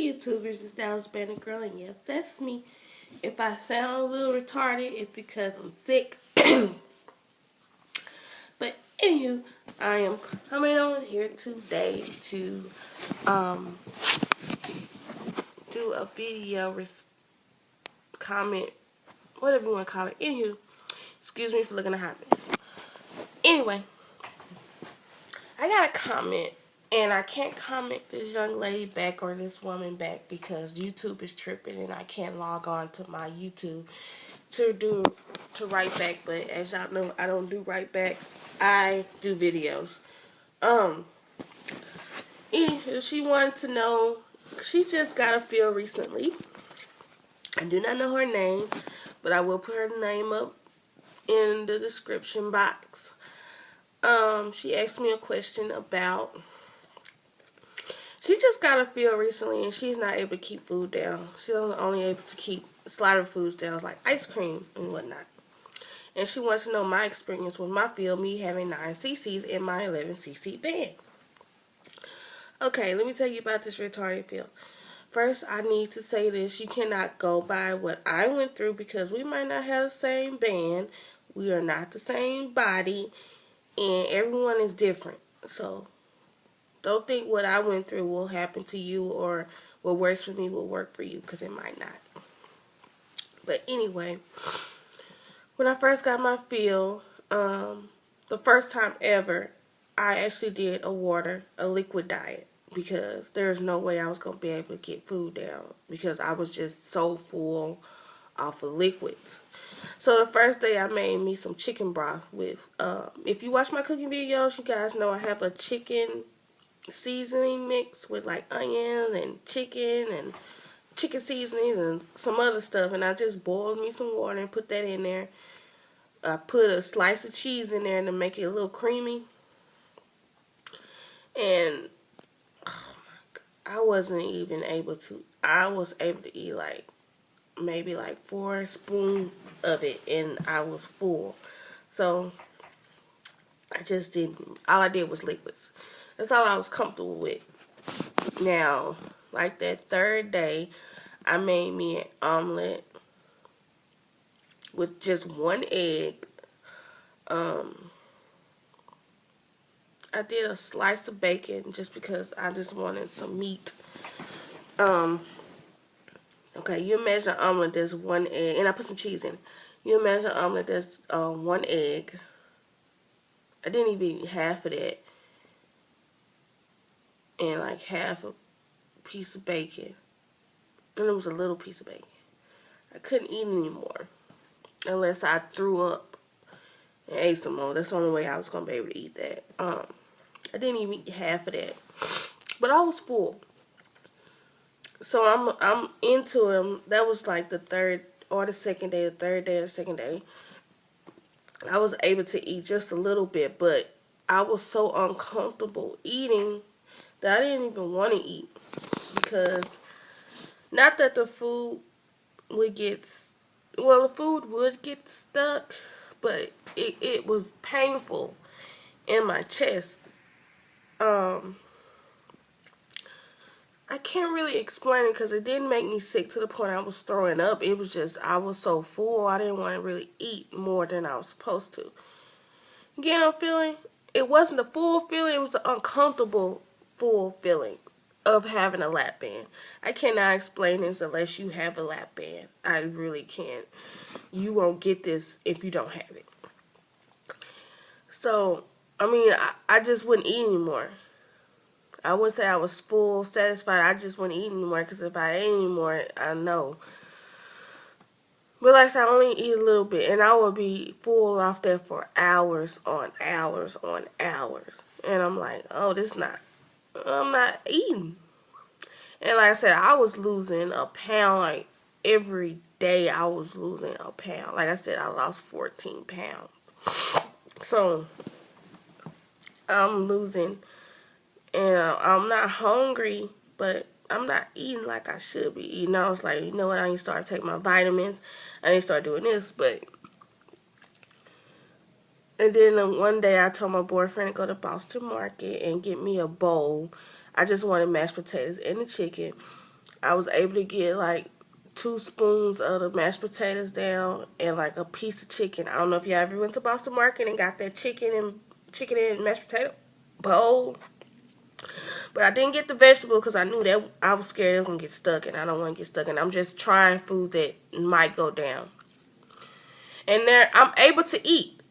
YouTubers, it's Dallas Bandit Girl, and yep, that's me. If I sound a little retarded, it's because I'm sick. But anywho, I am coming on here today to do a video comment, whatever you want to call it. Anywho, excuse me for looking a hot mess. Anyway, I got a comment. And I can't comment this young lady back or this woman back because YouTube is tripping and I can't log on to my YouTube to write back. But as y'all know, I don't do write backs. I do videos. Anywho, she wanted to know, she just got a feel recently. I do not know her name, but I will put her name up in the description box. She asked me a question about, she just got a feel recently and she's not able to keep food down. She's only able to keep slider foods down, like ice cream and whatnot. And she wants to know my experience with my feel, me having 9 cc's in my 11 cc band. Okay, let me tell you about this retarded feel. First, I need to say this. You cannot go by what I went through because we might not have the same band. We are not the same body. And everyone is different. So, don't think what I went through will happen to you or what works for me will work for you, because it might not. But anyway, when I first got my feel, the first time ever, I actually did a liquid diet, because there's no way I was going to be able to get food down because I was just so full off of liquids. So the first day I made me some chicken broth with, if you watch my cooking videos, you guys know I have a chicken seasoning mix with like onions and chicken seasoning and some other stuff, and I just boiled me some water and put that in there. I put a slice of cheese in there to make it a little creamy, and oh my God, I wasn't even able to, I was able to eat like maybe like 4 spoons of it and I was full. So I just didn't, all I did was liquids. That's all I was comfortable with. Now, like that third day, I made me an omelet with just 1 egg. I did a slice of bacon just because I just wanted some meat. Okay, you imagine an omelet there's 1 egg, and I put some cheese in it. You imagine an omelet there's 1 egg. I didn't even eat half of that. And like half a piece of bacon. And it was a little piece of bacon. I couldn't eat anymore unless I threw up and ate some more. That's the only way I was going to be able to eat that. I didn't even eat half of that. But I was full. So I'm into him. That was like the third or the second day, the third day or second day. I was able to eat just a little bit, but I was so uncomfortable eating that I didn't even want to eat, because not that the food would get, well, the food would get stuck, but it was painful in my chest. I can't really explain it because it didn't make me sick to the point I was throwing up. It was just, I was so full, I didn't want to really eat more than I was supposed to. You get what I'm feeling? It wasn't a full feeling, it was the uncomfortable full feeling of having a lap band. I cannot explain this unless you have a lap band. I really can't. You won't get this if you don't have it. So, I mean, I just wouldn't eat anymore. I wouldn't say I was full, satisfied. I just wouldn't eat anymore, because if I ate anymore, I know. But like I said, I only eat a little bit, and I would be full off there for hours on hours on hours. And I'm like, oh, I'm not eating. And like I said, I was losing a pound, like every day I was losing a pound. Like I said, I lost 14 pounds. So, I'm losing, and I'm not hungry, but I'm not eating like I should be eating. I was like, you know what, I need to start taking my vitamins. I need to start doing this, but... And then one day I told my boyfriend to go to Boston Market and get me a bowl. I just wanted mashed potatoes and the chicken. I was able to get like 2 spoons of the mashed potatoes down and like a piece of chicken. I don't know if y'all ever went to Boston Market and got that chicken and mashed potato bowl. But I didn't get the vegetable because I knew that I was scared it was gonna get stuck, and I don't want to get stuck. And I'm just trying food that might go down. And there, I'm able to eat.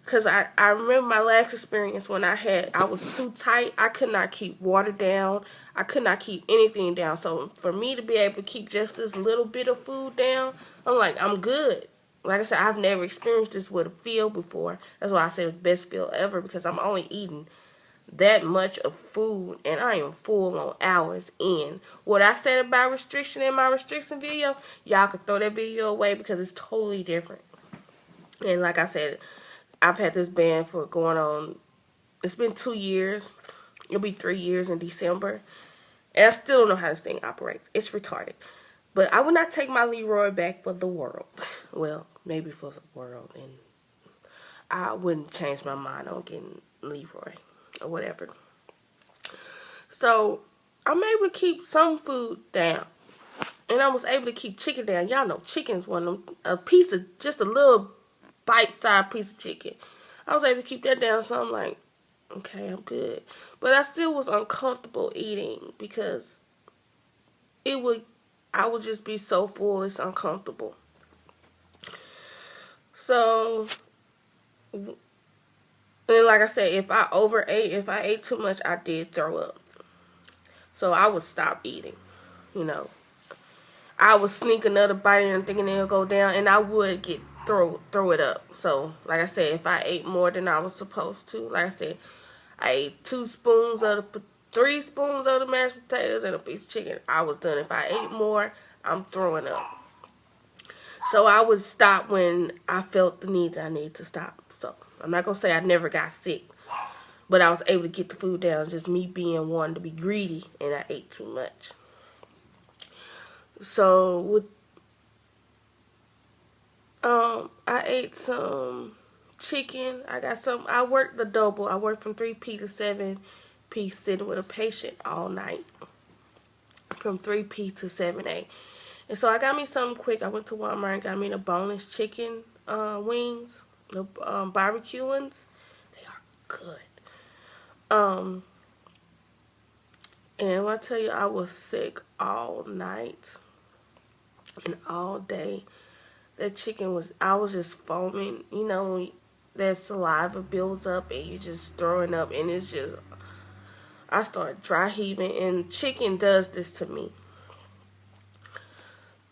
Because I remember my last experience when I was too tight. I could not keep water down. I could not keep anything down. So for me to be able to keep just this little bit of food down, I'm like, I'm good. Like I said, I've never experienced this with a feel before. That's why I say it's the best feel ever, because I'm only eating that much of food and I am full on hours in. What I said about restriction in my restriction video, y'all can throw that video away because it's totally different. And like I said, I've had this band for going on, it's been 2 years. It'll be 3 years in December. And I still don't know how this thing operates. It's retarded. But I would not take my Leroy back for the world. Well, maybe for the world. And I wouldn't change my mind on getting Leroy or whatever. So I'm able to keep some food down. And I was able to keep chicken down. Y'all know chicken's one of them, a piece of, just a little bite-sized piece of chicken. I was able to keep that down, so I'm like, okay, I'm good. But I still was uncomfortable eating because I would just be so full, it's uncomfortable. So, and like I said, if I ate too much, I did throw up. So I would stop eating, you know. I would sneak another bite in thinking it'll go down, and I would throw it up. So, like I said, if I ate more than I was supposed to, like I said, I ate 3 spoons of the mashed potatoes and a piece of chicken. I was done. If I ate more, I'm throwing up. So I would stop when I felt the need that I needed to stop. So I'm not gonna say I never got sick, but I was able to get the food down. It's just me being one to be greedy, and I ate too much. So I ate some chicken. I worked the double. I worked from 3P to 7P, sitting with a patient all night. From 3P to 7A. And so I got me something quick. I went to Walmart and got me the boneless chicken wings. The barbecue ones. They are good. And when I tell you, I was sick all night and all day. That chicken I was just foaming. You know, when that saliva builds up and you're just throwing up, and it's just, I started dry heaving, and chicken does this to me.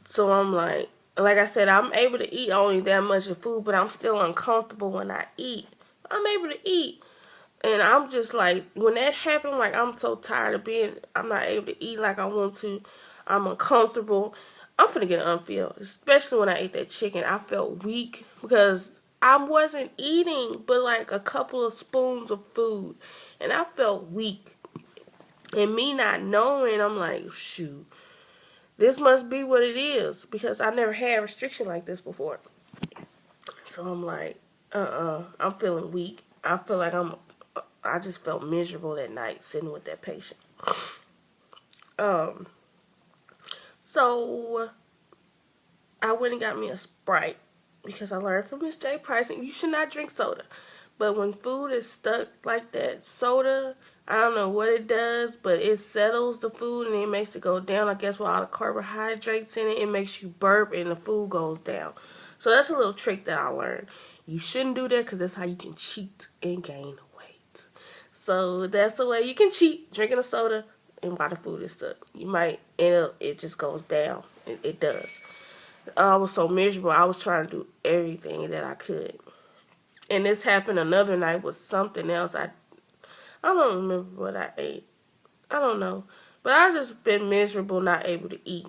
So I'm like I said, I'm able to eat only that much of food, but I'm still uncomfortable when I eat. I'm able to eat. And I'm just like, when that happened, like, I'm so tired of I'm not able to eat like I want to. I'm uncomfortable. I'm finna get an unfeel, especially when I ate that chicken. I felt weak because I wasn't eating but like a couple of spoons of food. And I felt weak. And me not knowing, I'm like, shoot, this must be what it is, because I never had a restriction like this before. So I'm like, I'm feeling weak. I feel like I just felt miserable that night sitting with that patient. So I went and got me a Sprite because I learned from Miss J. Price, and you should not drink soda. But when food is stuck like that, soda, I don't know what it does, but it settles the food and it makes it go down. I guess with all the carbohydrates in it, it makes you burp and the food goes down. So that's a little trick that I learned. You shouldn't do that because that's how you can cheat and gain weight. So that's the way you can cheat, drinking a soda and while the food is stuck. You might end up, it just goes down. It does. I was so miserable. I was trying to do everything that I could. And this happened another night with something else. I don't remember what I ate. I don't know. But I just been miserable, not able to eat.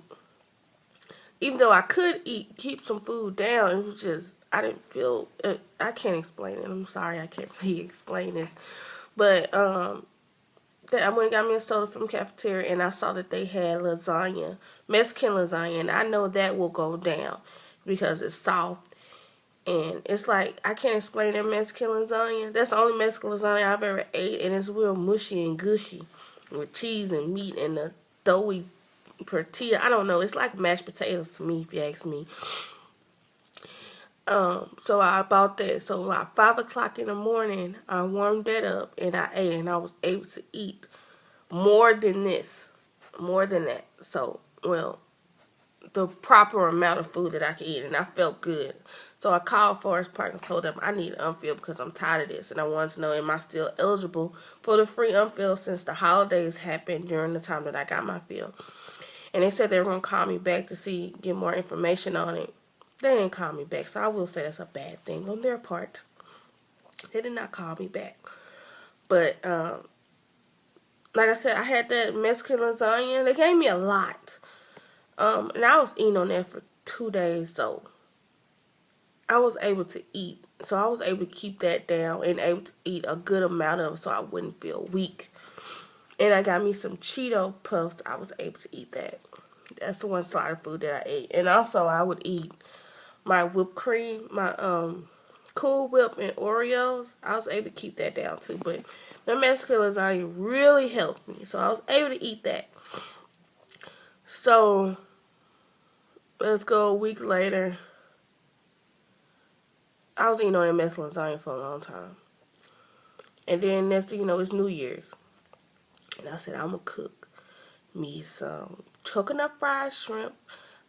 Even though I could keep some food down, it was just, I didn't feel, I can't explain it. I'm sorry, I can't really explain this. But I went and got me a soda from the cafeteria, and I saw that they had lasagna, Mexican lasagna, and I know that will go down because it's soft. And it's like, I can't explain that Mexican lasagna. That's the only Mexican lasagna I've ever ate, and it's real mushy and gushy with cheese and meat and the doughy tortilla. I don't know. It's like mashed potatoes to me, if you ask me. So I bought that. So like 5 o'clock in the morning, I warmed that up and I ate, and I was able to eat more than this, more than that. So, well, the proper amount of food that I could eat, and I felt good. So I called Forest Park and told them I need an unfill because I'm tired of this, and I wanted to know, am I still eligible for the free unfill since the holidays happened during the time that I got my fill. And they said they were going to call me back to get more information on it. They didn't call me back, so I will say that's a bad thing on their part. They did not call me back. But, like I said, I had that Mexican lasagna. They gave me a lot. And I was eating on that for 2 days, so I was able to eat. So I was able to keep that down and able to eat a good amount of it so I wouldn't feel weak. And I got me some Cheeto Puffs. I was able to eat that. That's the one side of food that I ate. And also I would eat my whipped cream, my Cool Whip and Oreos. I was able to keep that down too. But the Mexican lasagna really helped me. So I was able to eat that. So let's go a week later. I was eating on that Mexican lasagna for a long time. And then next thing you know, it's New Year's. And I said, I'm going to cook me some coconut fried shrimp.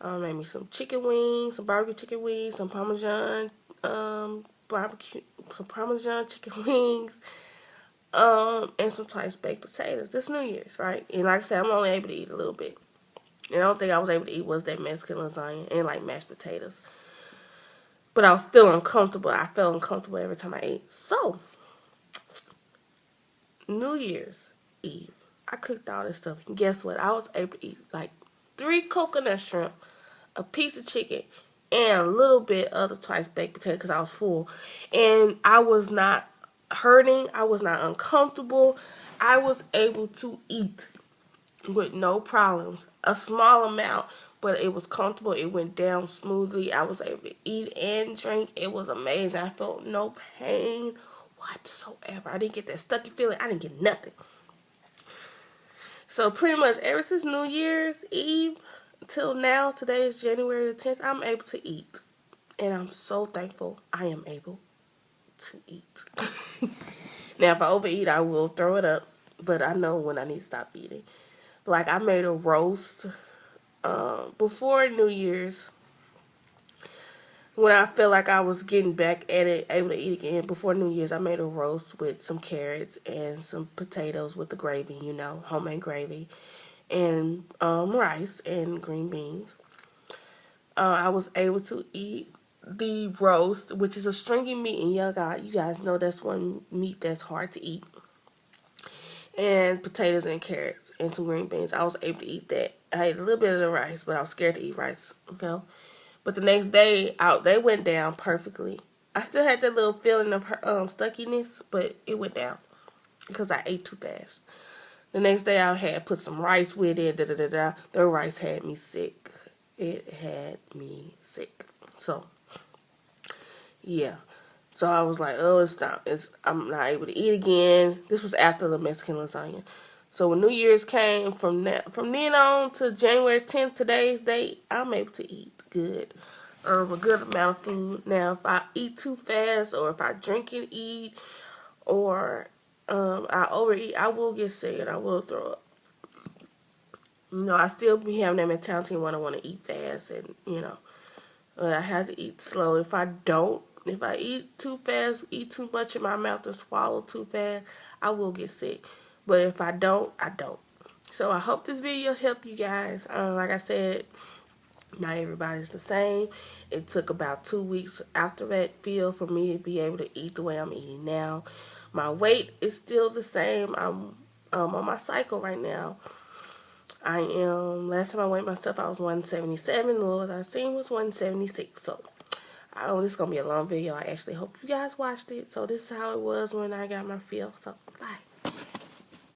Made me some chicken wings, some barbecue chicken wings, some Parmesan chicken wings, and some sliced baked potatoes. This New Year's, right? And like I said, I'm only able to eat a little bit. And the only thing I was able to eat was that Mexican lasagna and like mashed potatoes. But I was still uncomfortable. I felt uncomfortable every time I ate. So, New Year's Eve, I cooked all this stuff. And guess what? I was able to eat like 3 coconut shrimp, a piece of chicken, and a little bit of the sliced baked potato because I was full. And I was not hurting. I was not uncomfortable. I was able to eat with no problems. A small amount, but it was comfortable. It went down smoothly. I was able to eat and drink. It was amazing. I felt no pain whatsoever. I didn't get that stucky feeling. I didn't get nothing. So pretty much ever since New Year's Eve till now, today is January the 10th, I'm able to eat. And I'm so thankful I am able to eat. Now, if I overeat, I will throw it up. But I know when I need to stop eating. Like, I made a roast before New Year's. When I felt like I was getting back at it, able to eat again, before New Year's, I made a roast with some carrots and some potatoes with the gravy, you know, homemade gravy, and rice and green beans. I was able to eat the roast, which is a stringy meat, and you guys know that's one meat that's hard to eat. And potatoes and carrots and some green beans. I was able to eat that. I ate a little bit of the rice, but I was scared to eat rice, okay? But the next day, they went down perfectly. I still had that little feeling of stuckiness, but it went down because I ate too fast. The next day, I had put some rice with it. The rice had me sick. It had me sick. So, yeah. So I was like, oh, I'm not able to eat again. This was after the Mexican lasagna. So when New Year's came, from then on to January 10th, today's date, I'm able to eat good. A good amount of food. Now, if I eat too fast, or if I drink and eat, or I overeat, I will get sick and I will throw up. You know, I still be having that mentality when I want to eat fast, and, you know, I have to eat slow. If I eat too fast, eat too much in my mouth, and swallow too fast, I will get sick. But if I don't, I don't. So I hope this video helped you guys. Like I said, not everybody's the same. It took about 2 weeks after that fill for me to be able to eat the way I'm eating now. My weight is still the same. I'm on my cycle right now. Last time I weighed myself, I was 177. The lowest I seen was 176. So, this is going to be a long video. I actually hope you guys watched it. So, this is how it was when I got my fill. So, bye.